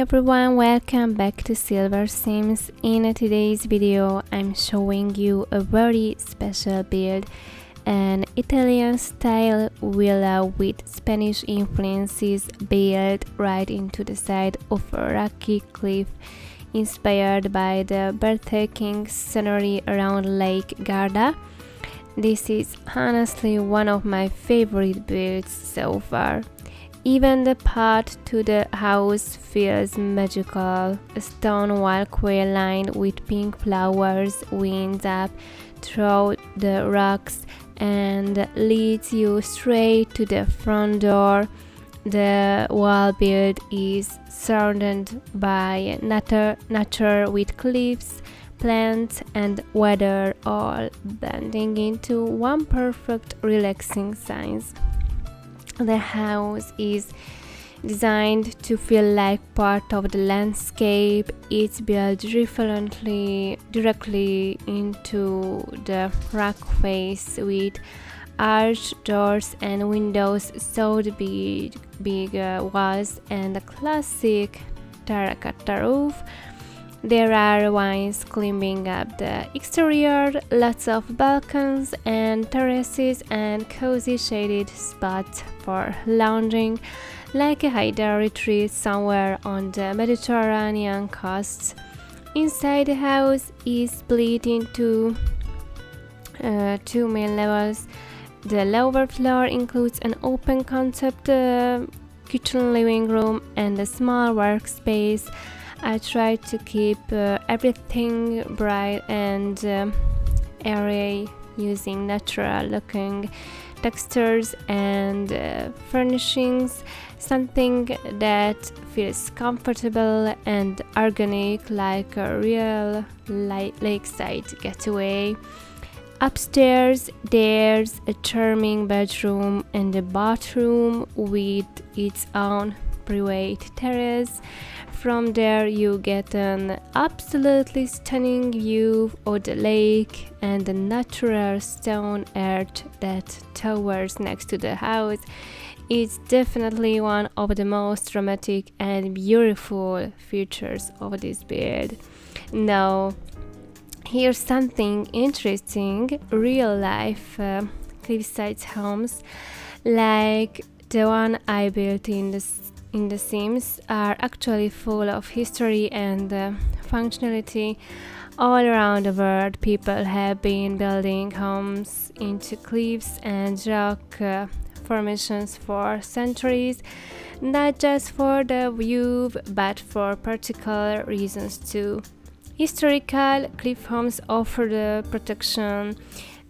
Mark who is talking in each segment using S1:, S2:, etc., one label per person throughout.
S1: everyone, welcome back to Silver Sims. In today's video I'm showing you a very special build, an Italian style villa with Spanish influences built right into the side of a rocky cliff, inspired by the breathtaking scenery around Lake Garda. This is honestly one of my favorite builds so far. Even the path to the house feels magical. A stone walkway lined with pink flowers winds up through the rocks and leads you straight to the front door. The wall build is surrounded by nature with cliffs, plants and weather all blending into one perfect relaxing scene. The house is designed to feel like part of the landscape. It's built directly into the rock face with arched doors and windows, so the big walls and a classic terracotta roof. There are vines climbing up the exterior, lots of balconies and terraces, and cozy shaded spots for lounging, like a hideout retreat somewhere on the Mediterranean coast. Inside the house is split into two main levels. The lower floor includes an open concept kitchen, living room, and a small workspace. I tried to keep everything bright and airy, using natural looking textures and furnishings, something that feels comfortable and organic, like a real lakeside getaway. Upstairs there's a charming bedroom and a bathroom with its own private terrace. From there you get an absolutely stunning view of the lake and the natural stone arch that towers next to the house. It's definitely one of the most dramatic and beautiful features of this build. Now, here's something interesting. Real life cliffside homes, like the one I built in the Sims, are actually full of history and functionality. All around the world, people have been building homes into cliffs and rock formations for centuries, not just for the view, but for practical reasons too. Historical cliff homes offer the protection.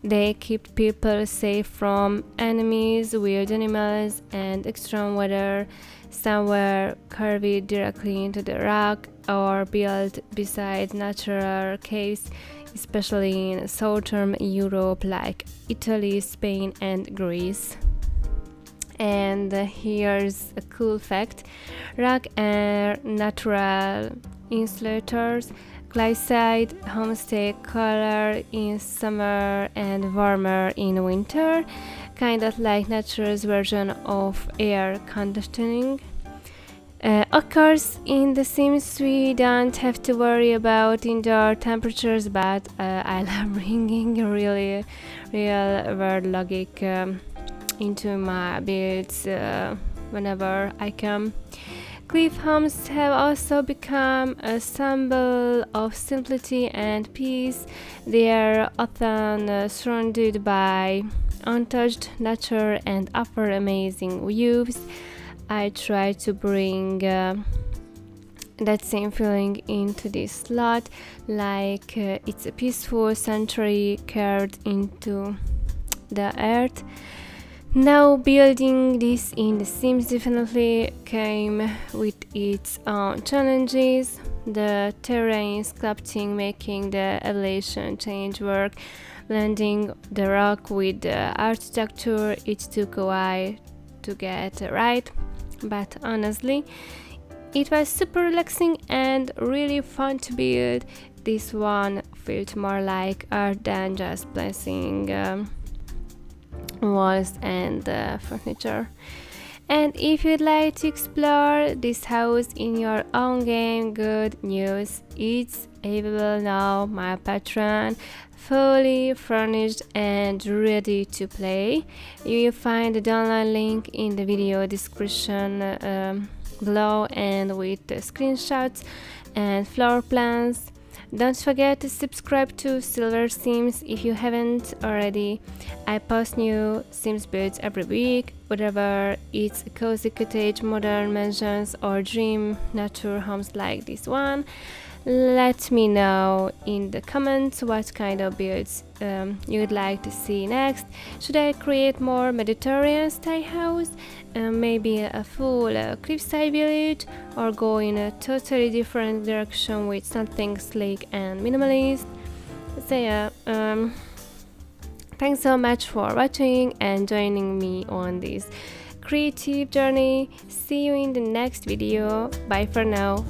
S1: They keep people safe from enemies, wild animals, and extreme weather. Some were carved directly into the rock or built beside natural caves, especially in southern Europe like Italy, Spain, and Greece. And here's a cool fact: rock are natural insulators. Cliffside homes stay cooler in summer and warmer in winter, kind of like nature's version of air conditioning. Of course, in The Sims we don't have to worry about indoor temperatures, but I love bringing really real world logic into my builds whenever I can. Cliff homes have also become a symbol of simplicity and peace. They are often surrounded by untouched nature and offer amazing views. I try to bring that same feeling into this slot, like it's a peaceful sanctuary carved into the earth. Now, building this in The Sims definitely came with its own challenges. The terrain sculpting, making the elevation change work, blending the rock with the architecture, it took a while to get right. But honestly, it was super relaxing and really fun to build. This one felt more like art than just placing walls and furniture. And if you'd like to explore this house in your own game, good news, it's available now, my patron, fully furnished and ready to play. You will find the download link in the video description below, and with the screenshots and floor plans. Don't forget to subscribe to Silver Sims if you haven't already. I post new Sims builds every week, whether it's a cozy cottage, modern mansions, or dream nature homes like this one. Let me know in the comments what kind of builds you'd like to see next. Should I create more Mediterranean style house? Maybe a full cliffside village, or go in a totally different direction with something sleek and minimalist? So yeah, thanks so much for watching and joining me on this creative journey. See you in the next video. Bye for now.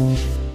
S2: you.